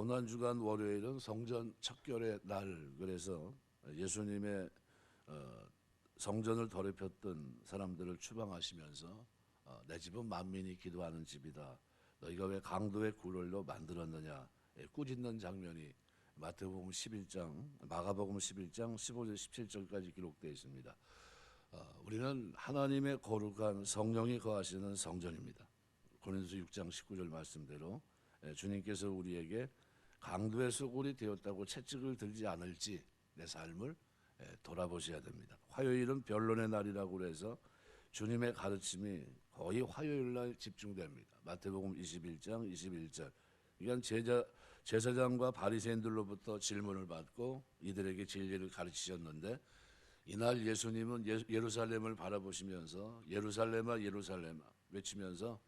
고난주간 월요일은 성전 척결의 날, 그래서 예수님의 성전을 더럽혔던 사람들을 추방하시면서 내 집은 만민이 기도하는 집이다, 너희가 왜 강도의 굴을로 만들었느냐 꾸짖는 장면이 마태복음 11장, 마가복음 11장 15절 17절까지 기록되어 있습니다. 우리는 하나님의 거룩한 성령이 거하시는 성전입니다. 고린도서 6장 19절 말씀대로 주님께서 우리에게 강도의 소굴이 되었다고 채찍을 들지 않을지 내 삶을 돌아보셔야 됩니다. 화요일은 변론의 날이라고 해서 주님의 가르침이 거의 화요일 날 집중됩니다. 마태복음 21장 21절. 그러니까 제사장과 바리새인들로부터 질문을 받고 이들에게 진리를 가르치셨는데, 이날 예수님은 예루살렘을 바라보시면서 예루살렘아 예루살렘아 외치면서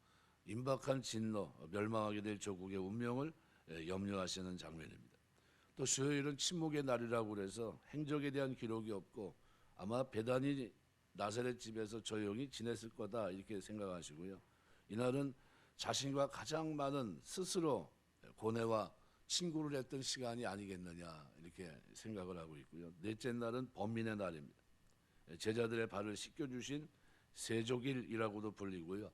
임박한 진노, 멸망하게 될 조국의 운명을 염려하시는 장면입니다. 또 수요일은 침묵의 날이라고 해서 행적에 대한 기록이 없고 아마 베다니 나사렛 집에서 조용히 지냈을 거다 이렇게 생각하시고요. 이날은 자신과 가장 많은 스스로 고뇌와 친구를 했던 시간이 아니겠느냐 이렇게 생각을 하고 있고요. 넷째 날은 번민의 날입니다. 제자들의 발을 씻겨주신 세족일이라고도 불리고요.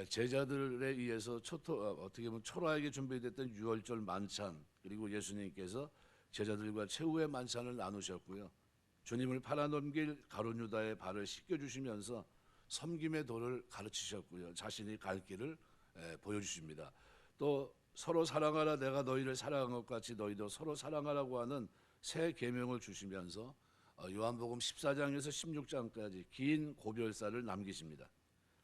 제자들에 의해서 어떻게 보면 초라하게 준비됐던 유월절 만찬, 그리고 예수님께서 제자들과 최후의 만찬을 나누셨고요. 주님을 팔아넘길 가룟 유다의 발을 씻겨주시면서 섬김의 도를 가르치셨고요. 자신이 갈 길을 보여주십니다. 또 서로 사랑하라, 내가 너희를 사랑한 것 같이 너희도 서로 사랑하라고 하는 새 계명을 주시면서 요한복음 14장에서 16장까지 긴 고별사를 남기십니다.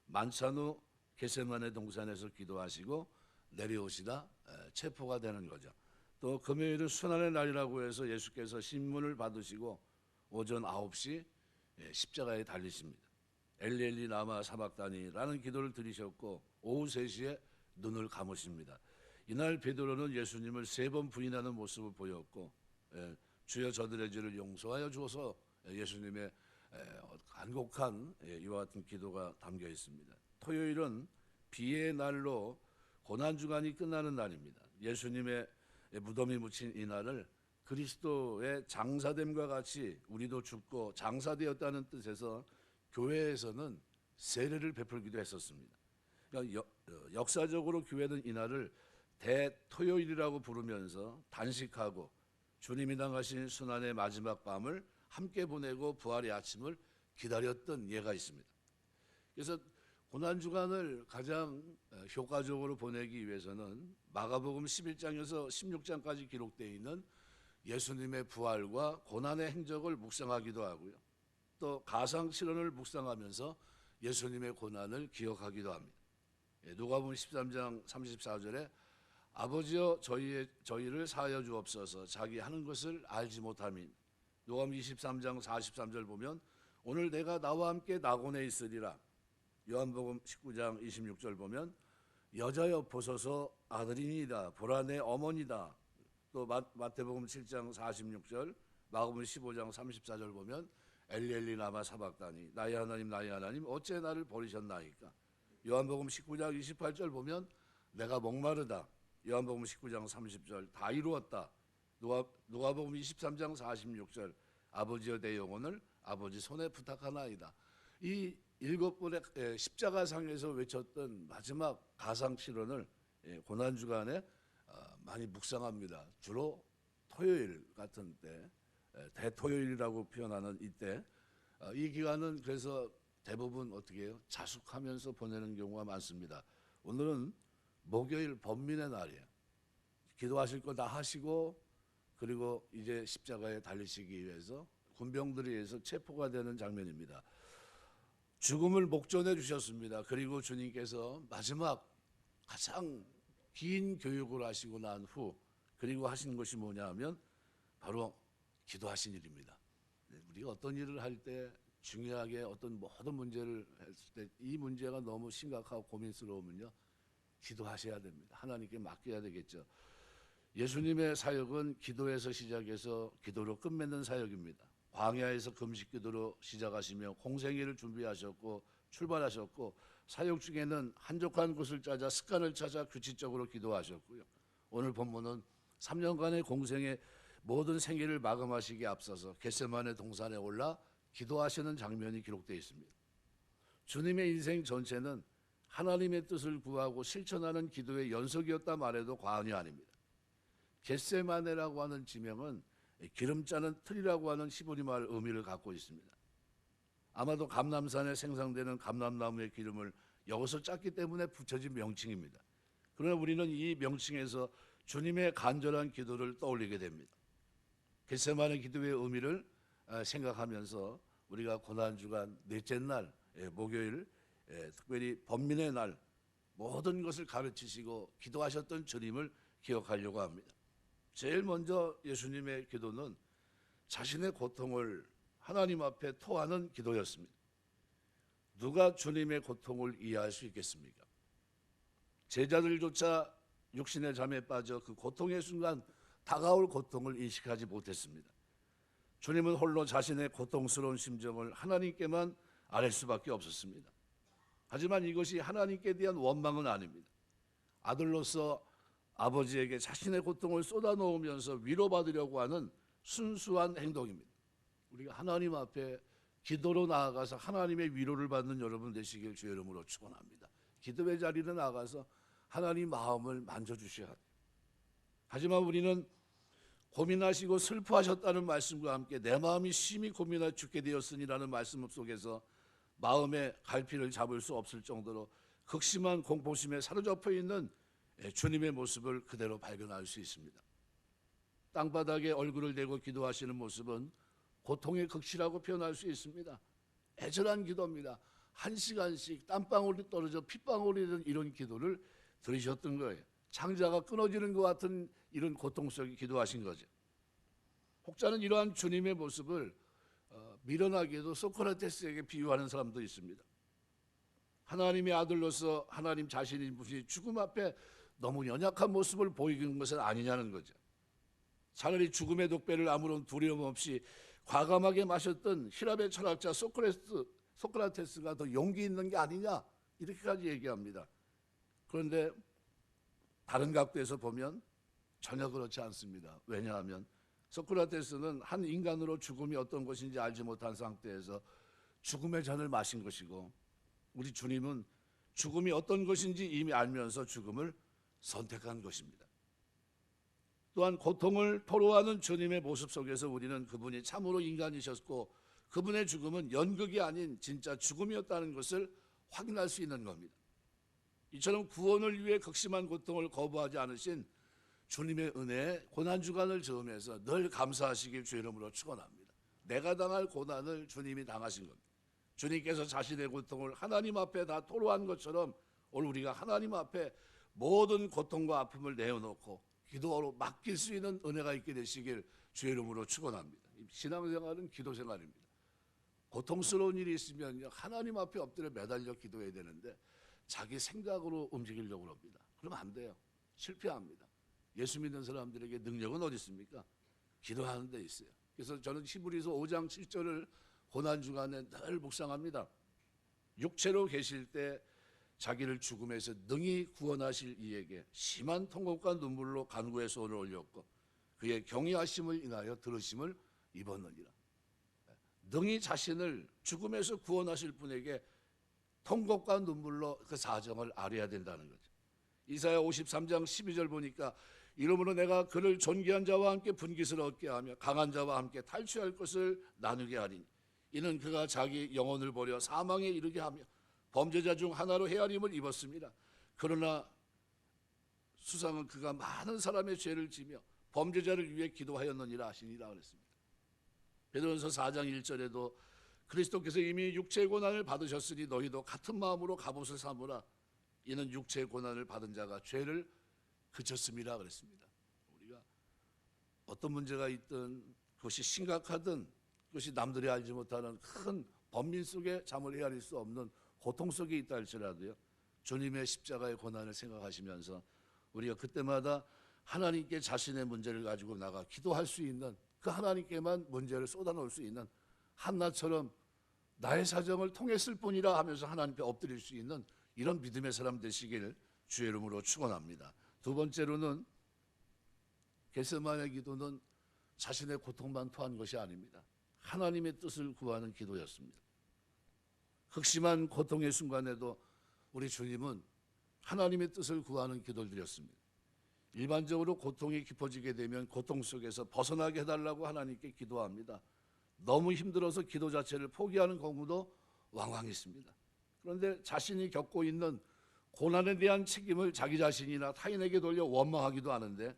만찬 후 겟세마네 동산에서 기도하시고 내려오시다 체포가 되는 거죠. 또 금요일은 순환의 날이라고 해서 예수께서 신문을 받으시고 오전 9시 십자가에 달리십니다. 엘리 라마 사박다니라는 기도를 드리셨고 오후 3시에 눈을 감으십니다. 이날 베드로는 예수님을 3번 부인하는 모습을 보였고, 주여 저들의 죄를 용서하여 주어서 예수님의 간곡한 이와 같은 기도가 담겨 있습니다. 토요일은 비의 날로 고난주간이 끝나는 날입니다. 예수님의 무덤이 묻힌 이 날을 그리스도의 장사됨과 같이 우리도 죽고 장사되었다는 뜻에서 교회에서는 세례를 베풀기도 했었습니다. 그러니까 역사적으로 교회는 이 날을 대토요일이라고 부르면서 단식하고 주님이 당하신 순환의 마지막 밤을 함께 보내고 부활의 아침을 기다렸던 예가 있습니다. 그래서 고난주간을 가장 효과적으로 보내기 위해서는 마가복음 11장에서 16장까지 기록되어 있는 예수님의 부활과 고난의 행적을 묵상하기도 하고요. 또 가상실현을 묵상하면서 예수님의 고난을 기억하기도 합니다. 누가복음 13장 34절에 아버지여 저희를 사하여 주옵소서, 자기 하는 것을 알지 못함이. 누가복음 23장 43절 보면 오늘 내가 나와 함께 낙원에 있으리라. 요한복음 19장 26절 보면 여자여 보소서 아들이니이다, 보라 내 어머니다. 또 마태복음 7장 46절, 마가복음 15장 34절 보면 엘리 라마 사박다니, 나의 하나님 어째 나를 버리셨나이까. 요한복음 19장 28절 보면 내가 목마르다. 요한복음 19장 30절 다 이루었다. 누가복음 23장 46절 아버지여 내 영혼을 아버지 손에 부탁하나이다. 이 7번의 십자가상에서 외쳤던 마지막 가상실현을 고난주간에 많이 묵상합니다. 주로 토요일 같은 때, 대토요일이라고 표현하는 이때, 이 기간은 그래서 대부분 어떻게 해요? 자숙하면서 보내는 경우가 많습니다. 오늘은 목요일 번민의 날이에요. 기도하실 거 다 하시고 그리고 이제 십자가에 달리시기 위해서 군병들에 의해서 체포가 되는 장면입니다. 죽음을 목전해 주셨습니다. 그리고 주님께서 마지막 가장 긴 교육을 하시고 난 후 그리고 하신 것이 뭐냐 하면 바로 기도하신 일입니다. 우리가 어떤 일을 할 때 중요하게 어떤 모든 문제를 했을 때 이 문제가 너무 심각하고 고민스러우면요, 기도하셔야 됩니다. 하나님께 맡겨야 되겠죠. 예수님의 사역은 기도에서 시작해서 기도로 끝맺는 사역입니다. 광야에서 금식 기도로 시작하시며 공생애를 준비하셨고 출발하셨고, 사역 중에는 한적한 곳을 찾아 습관을 찾아 규칙적으로 기도하셨고요. 오늘 본문은 3년간의 공생의 모든 생애를 마감하시기에 앞서서 겟세마네 동산에 올라 기도하시는 장면이 기록되어 있습니다. 주님의 인생 전체는 하나님의 뜻을 구하고 실천하는 기도의 연속이었다 말해도 과언이 아닙니다. 겟세마네라고 하는 지명은 기름 짜는 틀이라고 하는 히브리말 의미를 갖고 있습니다. 아마도 감람산에 생산되는 감람나무의 기름을 여기서 짰기 때문에 붙여진 명칭입니다. 그러나 우리는 이 명칭에서 주님의 간절한 기도를 떠올리게 됩니다. 겟세마네 기도의 의미를 생각하면서 우리가 고난주간 넷째 날 목요일 특별히 번민의 날 모든 것을 가르치시고 기도하셨던 주님을 기억하려고 합니다. 제일 먼저 예수님의 기도는 자신의 고통을 하나님 앞에 토하는 기도였습니다. 누가 주님의 고통을 이해할 수 있겠습니까? 제자들조차 육신의 잠에 빠져 그 고통의 순간 다가올 고통을 인식하지 못했습니다. 주님은 홀로 자신의 고통스러운 심정을 하나님께만 아뢰 수밖에 없었습니다. 하지만 이것이 하나님께 대한 원망은 아닙니다. 아들로서 아버지에게 자신의 고통을 쏟아놓으면서 위로받으려고 하는 순수한 행동입니다. 우리가 하나님 앞에 기도로 나아가서 하나님의 위로를 받는 여러분 되시길 주의 이름으로 축원합니다. 기도의 자리로 나아가서 하나님 마음을 만져주셔야 돼요. 하지만 우리는 고민하시고 슬퍼하셨다는 말씀과 함께 내 마음이 심히 고민하여 죽게 되었으니라는 말씀 속에서 마음의 갈피를 잡을 수 없을 정도로 극심한 공포심에 사로잡혀 있는 주님의 모습을 그대로 발견할 수 있습니다. 땅바닥에 얼굴을 대고 기도하시는 모습은 고통의 극치라고 표현할 수 있습니다. 애절한 기도입니다. 1시간씩 땀방울이 떨어져 핏방울이 되는 이런 기도를 들으셨던 거예요. 창자가 끊어지는 것 같은 이런 고통 속에 기도하신 거죠. 혹자는 이러한 주님의 모습을 미련하게도 소크라테스에게 비유하는 사람도 있습니다. 하나님의 아들로서 하나님 자신이 무슨 죽음 앞에 너무 연약한 모습을 보이는 것은 아니냐는 거죠. 차라리 죽음의 독배를 아무런 두려움 없이 과감하게 마셨던 히랍의 철학자 소크라테스가 더 용기 있는 게 아니냐 이렇게까지 얘기합니다. 그런데 다른 각도에서 보면 전혀 그렇지 않습니다. 왜냐하면 소크라테스는 한 인간으로 죽음이 어떤 것인지 알지 못한 상태에서 죽음의 잔을 마신 것이고, 우리 주님은 죽음이 어떤 것인지 이미 알면서 죽음을 선택한 것입니다. 또한 고통을 토로하는 주님의 모습 속에서 우리는 그분이 참으로 인간이셨고 그분의 죽음은 연극이 아닌 진짜 죽음이었다는 것을 확인할 수 있는 겁니다. 이처럼 구원을 위해 극심한 고통을 거부하지 않으신 주님의 은혜에 고난주간을 저으면서 늘 감사하시길 주의 이름으로 축원합니다. 내가 당할 고난을 주님이 당하신 겁니다. 주님께서 자신의 고통을 하나님 앞에 다 토로한 것처럼 오늘 우리가 하나님 앞에 모든 고통과 아픔을 내어놓고 기도로 맡길 수 있는 은혜가 있게 되시길 주의 이름으로 축원합니다. 신앙생활은 기도생활입니다. 고통스러운 일이 있으면 하나님 앞에 엎드려 매달려 기도해야 되는데 자기 생각으로 움직이려고 합니다. 그러면 안 돼요. 실패합니다. 예수 믿는 사람들에게 능력은 어디 있습니까? 기도하는 데 있어요. 그래서 저는 히브리서 5장 7절을 고난주간에 늘 묵상합니다. 육체로 계실 때 자기를 죽음에서 능히 구원하실 이에게 심한 통곡과 눈물로 간구의 손을 올렸고 그의 경외하심을 인하여 들으심을 입었느니라. 능히 자신을 죽음에서 구원하실 분에게 통곡과 눈물로 그 사정을 아뢰야 된다는 거죠. 이사야 53장 12절 보니까 이러므로 내가 그를 존귀한 자와 함께 분깃을 얻게 하며 강한 자와 함께 탈취할 것을 나누게 하리니 이는 그가 자기 영혼을 버려 사망에 이르게 하며 범죄자 중 하나로 헤아림을 입었습니다. 그러나 수상은 그가 많은 사람의 죄를 지며 범죄자를 위해 기도하였느니라 하시니라 그랬습니다. 베드로전서 4장 1절에도 그리스도께서 이미 육체의 고난을 받으셨으니 너희도 같은 마음으로 갑옷을 삼으라. 이는 육체의 고난을 받은 자가 죄를 그쳤습니다 그랬습니다. 우리가 어떤 문제가 있든 그것이 심각하든 그것이 남들이 알지 못하는 큰 번민 속에 잠을 헤아릴 수 없는 고통 속에 있다 할지라도요, 주님의 십자가의 고난을 생각하시면서 우리가 그때마다 하나님께 자신의 문제를 가지고 나가 기도할 수 있는, 그 하나님께만 문제를 쏟아놓을 수 있는, 한나처럼 나의 사정을 통했을 뿐이라 하면서 하나님께 엎드릴 수 있는 이런 믿음의 사람 되시길 주의 이름으로 축원합니다. 두 번째로는 겟세마네 기도는 자신의 고통만 토한 것이 아닙니다. 하나님의 뜻을 구하는 기도였습니다. 극심한 고통의 순간에도 우리 주님은 하나님의 뜻을 구하는 기도를 드렸습니다. 일반적으로 고통이 깊어지게 되면 고통 속에서 벗어나게 해달라고 하나님께 기도합니다. 너무 힘들어서 기도 자체를 포기하는 경우도 왕왕 있습니다. 그런데 자신이 겪고 있는 고난에 대한 책임을 자기 자신이나 타인에게 돌려 원망하기도 하는데,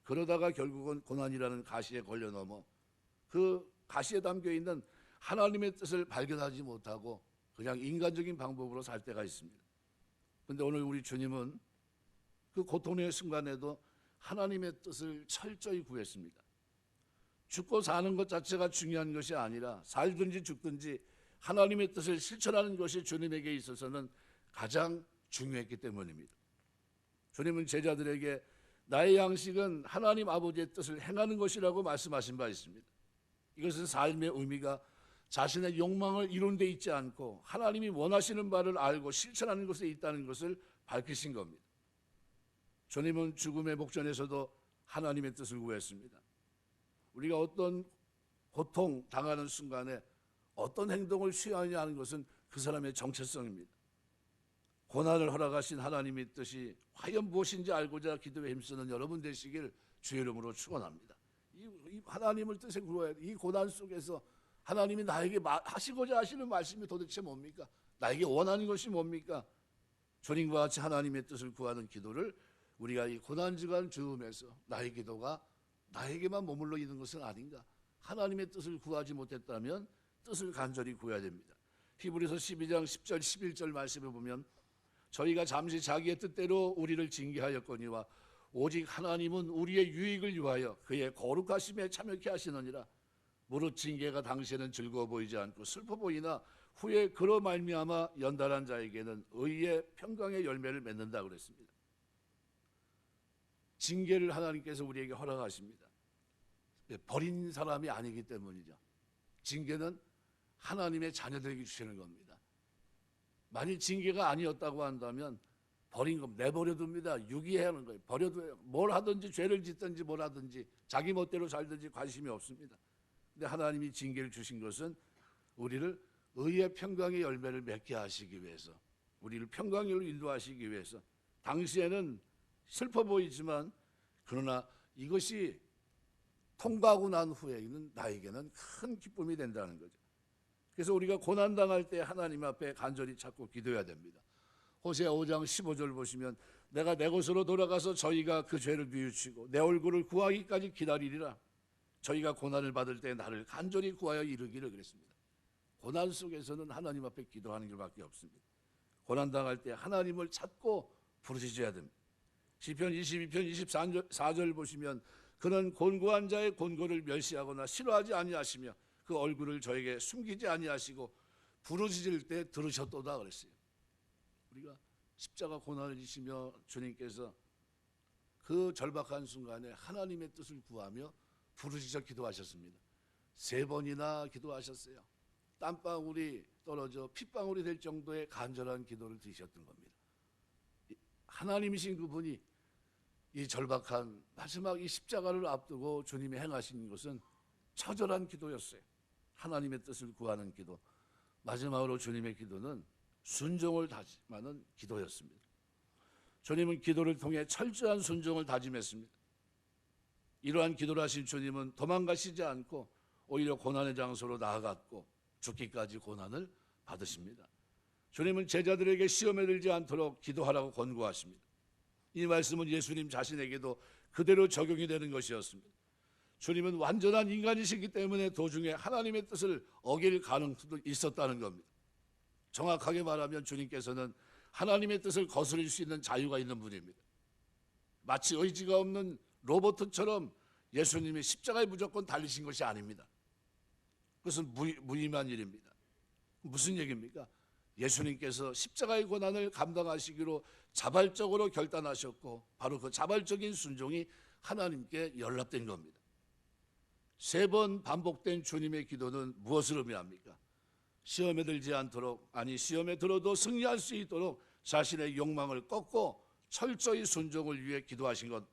그러다가 결국은 고난이라는 가시에 걸려 넘어 그 가시에 담겨 있는 하나님의 뜻을 발견하지 못하고 그냥 인간적인 방법으로 살 때가 있습니다. 그런데 오늘 우리 주님은 그 고통의 순간에도 하나님의 뜻을 철저히 구했습니다. 죽고 사는 것 자체가 중요한 것이 아니라 살든지 죽든지 하나님의 뜻을 실천하는 것이 주님에게 있어서는 가장 중요했기 때문입니다. 주님은 제자들에게 나의 양식은 하나님 아버지의 뜻을 행하는 것이라고 말씀하신 바 있습니다. 이것은 삶의 의미가 자신의 욕망을 이룬 데 있지 않고 하나님이 원하시는 바를 알고 실천하는 것에 있다는 것을 밝히신 겁니다. 주님은 죽음의 목전에서도 하나님의 뜻을 구했습니다. 우리가 어떤 고통 당하는 순간에 어떤 행동을 취하느냐 하는 것은 그 사람의 정체성입니다. 고난을 허락하신 하나님의 뜻이 과연 무엇인지 알고자 기도에 힘쓰는 여러분 되시길 주의 이름으로 축원합니다. 이 하나님을 뜻에 구해야 돼. 이 고난 속에서 하나님이 나에게 하시고자 하시는 말씀이 도대체 뭡니까? 나에게 원하는 것이 뭡니까? 주님과 같이 하나님의 뜻을 구하는 기도를 우리가 이 고난주간 즈음에서 나의 기도가 나에게만 머물러 있는 것은 아닌가? 하나님의 뜻을 구하지 못했다면 뜻을 간절히 구해야 됩니다. 히브리서 12장 10절 11절 말씀에 보면 저희가 잠시 자기의 뜻대로 우리를 징계하였거니와 오직 하나님은 우리의 유익을 위하여 그의 거룩하심에 참여케 하시느니라. 무릇 징계가 당시에는 즐거워 보이지 않고 슬퍼 보이나 후에 그로 말미암아 연단한 자에게는 의의 평강의 열매를 맺는다 그랬습니다. 징계를 하나님께서 우리에게 허락하십니다. 버린 사람이 아니기 때문이죠. 징계는 하나님의 자녀들에게 주시는 겁니다. 만일 징계가 아니었다고 한다면 버린 거 내버려둡니다. 유기해야 하는 거예요. 버려둬요. 뭘 하든지 죄를 짓든지 뭘 하든지 자기 멋대로 살든지 관심이 없습니다. 근데 하나님이 징계를 주신 것은 우리를 의의 평강의 열매를 맺게 하시기 위해서, 우리를 평강으로 인도하시기 위해서. 당시에는 슬퍼 보이지만 그러나 이것이 통과하고 난 후에는 나에게는 큰 기쁨이 된다는 거죠. 그래서 우리가 고난당할 때 하나님 앞에 간절히 찾고 기도해야 됩니다. 호세아 5장 15절 보시면 내가 내 곳으로 돌아가서 저희가 그 죄를 뉘우치고 내 얼굴을 구하기까지 기다리리라. 저희가 고난을 받을 때 나를 간절히 구하여 이르기를 그랬습니다. 고난 속에서는 하나님 앞에 기도하는 것밖에 없습니다. 고난당할 때 하나님을 찾고 부르짖어야 됩니다. 시편 22편 24절 보시면 그는 곤고한 자의 곤고를 멸시하거나 싫어하지 아니하시며 그 얼굴을 저에게 숨기지 아니하시고 부르짖을 때 들으셨도다 그랬어요. 우리가 십자가 고난을 지시며 주님께서 그 절박한 순간에 하나님의 뜻을 구하며 부르짖어 기도하셨습니다. 3번이나 기도하셨어요. 땀방울이 떨어져 핏방울이 될 정도의 간절한 기도를 드리셨던 겁니다. 하나님이신 그분이 이 절박한 마지막 이 십자가를 앞두고 주님이 행하신 것은 처절한 기도였어요. 하나님의 뜻을 구하는 기도. 마지막으로 주님의 기도는 순종을 다짐하는 기도였습니다. 주님은 기도를 통해 철저한 순종을 다짐했습니다. 이러한 기도를 하신 주님은 도망가시지 않고 오히려 고난의 장소로 나아갔고 죽기까지 고난을 받으십니다. 주님은 제자들에게 시험에 들지 않도록 기도하라고 권고하십니다. 이 말씀은 예수님 자신에게도 그대로 적용이 되는 것이었습니다. 주님은 완전한 인간이시기 때문에 도중에 하나님의 뜻을 어길 가능성도 있었다는 겁니다. 정확하게 말하면 주님께서는 하나님의 뜻을 거스릴 수 있는 자유가 있는 분입니다. 마치 의지가 없는 로봇처럼 예수님이 십자가에 무조건 달리신 것이 아닙니다. 그것은 무의미한 일입니다. 무슨 얘기입니까? 예수님께서 십자가의 고난을 감당하시기로 자발적으로 결단하셨고 바로 그 자발적인 순종이 하나님께 연락된 겁니다. 3번 반복된 주님의 기도는 무엇을 의미합니까? 시험에 들지 않도록, 아니 시험에 들어도 승리할 수 있도록 자신의 욕망을 꺾고 철저히 순종을 위해 기도하신 것,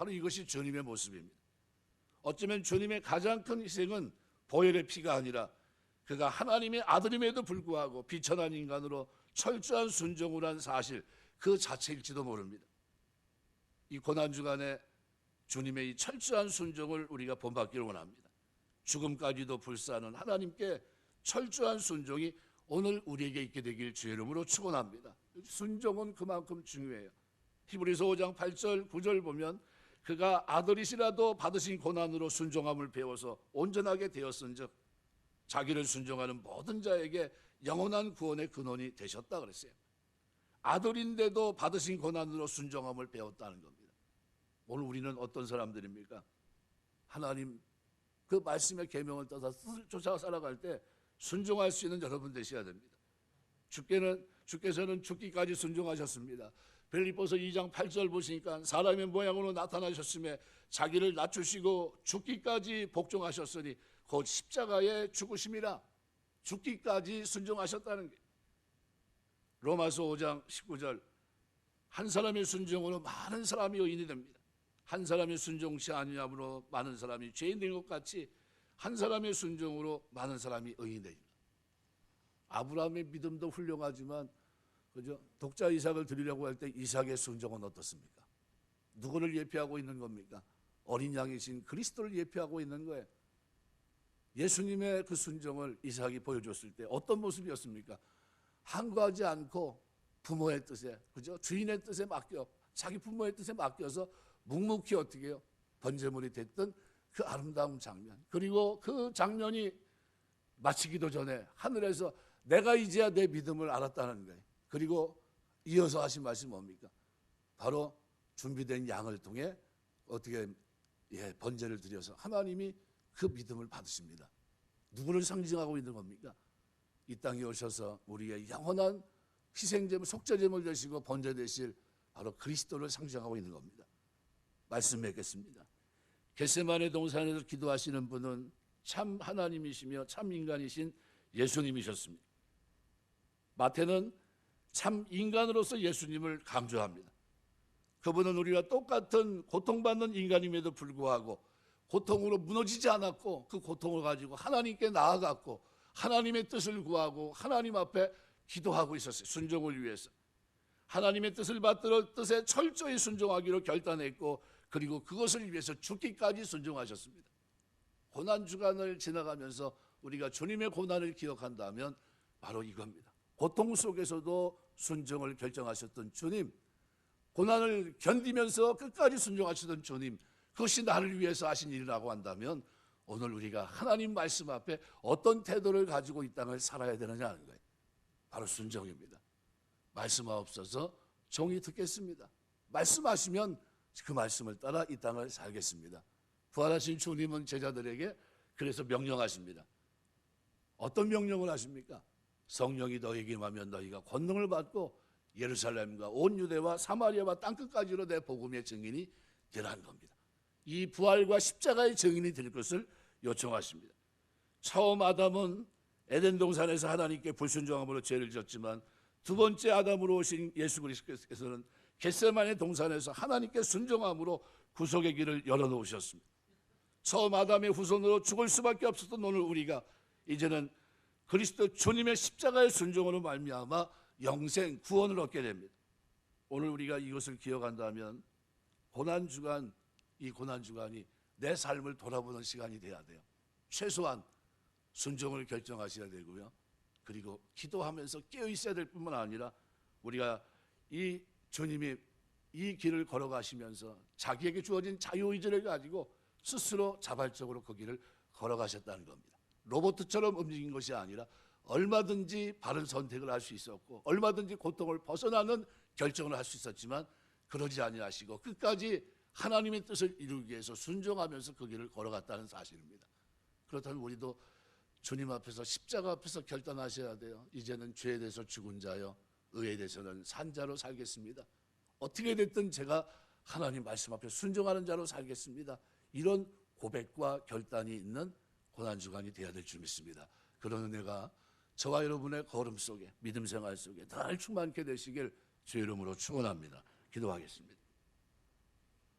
바로 이것이 주님의 모습입니다. 어쩌면 주님의 가장 큰 희생은 보혈의 피가 아니라 그가 하나님의 아들임에도 불구하고 비천한 인간으로 철저한 순종을 한 사실 그 자체일지도 모릅니다. 이 고난주간에 주님의 이 철저한 순종을 우리가 본받기를 원합니다. 죽음까지도 불사하는 하나님께 철저한 순종이 오늘 우리에게 있게 되길 주의 이름으로 축원합니다. 순종은 그만큼 중요해요. 히브리서 5장 8절 9절 보면 그가 아들이시라도 받으신 고난으로 순종함을 배워서 온전하게 되었은즉 자기를 순종하는 모든 자에게 영원한 구원의 근원이 되셨다 그랬어요. 아들인데도 받으신 고난으로 순종함을 배웠다는 겁니다. 오늘 우리는 어떤 사람들입니까? 하나님 그 말씀의 계명을 따라 뜻을 쫓아 살아갈 때 순종할 수 있는 여러분 되셔야 됩니다. 주께서는 죽기까지 순종하셨습니다. 빌립보서 2장 8절 보시니까 사람의 모양으로 나타나셨음에 자기를 낮추시고 죽기까지 복종하셨으니 곧 십자가에 죽으심이라. 죽기까지 순종하셨다는 게 로마서 5장 19절 한 사람의 순종으로 많은 사람이 의인이 됩니다. 한 사람의 순종치 아니함으로 많은 사람이 죄인 된 것 같이 한 사람의 순종으로 많은 사람이 의인이 됩니다. 아브라함의 믿음도 훌륭하지만 그죠? 독자 이삭을 드리려고 할 때 이삭의 순종은 어떻습니까? 누구를 예표하고 있는 겁니까? 어린 양이신 그리스도를 예표하고 있는 거예요. 예수님의 그 순종을 이삭이 보여줬을 때 어떤 모습이었습니까? 항거하지 않고 부모의 뜻에, 그죠? 주인의 뜻에 맡겨, 자기 부모의 뜻에 맡겨서 묵묵히 어떻게 해요? 번제물이 됐던 그 아름다운 장면. 그리고 그 장면이 마치기도 전에 하늘에서 내가 이제야 내 믿음을 알았다는 거예요. 그리고 이어서 하신 말씀이 뭡니까? 바로 준비된 양을 통해 어떻게 번제를 드려서 하나님이 그 믿음을 받으십니다. 누구를 상징하고 있는 겁니까? 이 땅에 오셔서 우리의 영원한 희생제물, 속죄제물 되시고 번제 되실 바로 그리스도를 상징하고 있는 겁니다. 말씀 맺겠습니다. 겟세마네 동산에서 기도하시는 분은 참 하나님이시며 참 인간이신 예수님이셨습니다. 마태는 참 인간으로서 예수님을 강조합니다. 그분은 우리가 똑같은 고통받는 인간임에도 불구하고 고통으로 무너지지 않았고 그 고통을 가지고 하나님께 나아갔고 하나님의 뜻을 구하고 하나님 앞에 기도하고 있었어요. 순종을 위해서. 하나님의 뜻을 받들어 뜻에 철저히 순종하기로 결단했고 그리고 그것을 위해서 죽기까지 순종하셨습니다. 고난주간을 지나가면서 우리가 주님의 고난을 기억한다면 바로 이겁니다. 고통 속에서도 순종을 결정하셨던 주님, 고난을 견디면서 끝까지 순종하시던 주님, 그것이 나를 위해서 하신 일이라고 한다면 오늘 우리가 하나님 말씀 앞에 어떤 태도를 가지고 이 땅을 살아야 되느냐는 거예요. 바로 순종입니다. 말씀하옵소서 종이 듣겠습니다. 말씀하시면 그 말씀을 따라 이 땅을 살겠습니다. 부활하신 주님은 제자들에게 그래서 명령하십니다. 어떤 명령을 하십니까? 성령이 너에게 임하면 너희가 권능을 받고 예루살렘과 온 유대와 사마리아와 땅끝까지로 내 복음의 증인이 되라는 겁니다. 이 부활과 십자가의 증인이 될 것을 요청하십니다. 처음 아담은 에덴 동산에서 하나님께 불순종함으로 죄를 졌지만 두 번째 아담으로 오신 예수 그리스도께서는 겟세마네 동산에서 하나님께 순종함으로 구속의 길을 열어놓으셨습니다. 처음 아담의 후손으로 죽을 수밖에 없었던 오늘 우리가 이제는 그리스도 주님의 십자가의 순종으로 말미암아 영생 구원을 얻게 됩니다. 오늘 우리가 이것을 기억한다면 고난주간, 이 고난주간이 내 삶을 돌아보는 시간이 돼야 돼요. 최소한 순종을 결정하셔야 되고요. 그리고 기도하면서 깨어 있어야 될 뿐만 아니라 우리가 이 주님이 이 길을 걸어가시면서 자기에게 주어진 자유의지를 가지고 스스로 자발적으로 그 길을 걸어가셨다는 겁니다. 로봇처럼 움직인 것이 아니라 얼마든지 바른 선택을 할 수 있었고 얼마든지 고통을 벗어나는 결정을 할 수 있었지만 그러지 아니하시고 끝까지 하나님의 뜻을 이루기 위해서 순종하면서 그 길을 걸어갔다는 사실입니다. 그렇다면 우리도 주님 앞에서 십자가 앞에서 결단하셔야 돼요. 이제는 죄에 대해서 죽은 자요 의에 대해서는 산 자로 살겠습니다. 어떻게 됐든 제가 하나님 말씀 앞에 순종하는 자로 살겠습니다. 이런 고백과 결단이 있는 고난주간이 되어야 될 줄 믿습니다. 그런 은혜가 저와 여러분의 걸음 속에 믿음 생활 속에 늘 충만케 되시길 주의 이름으로 축원합니다. 기도하겠습니다.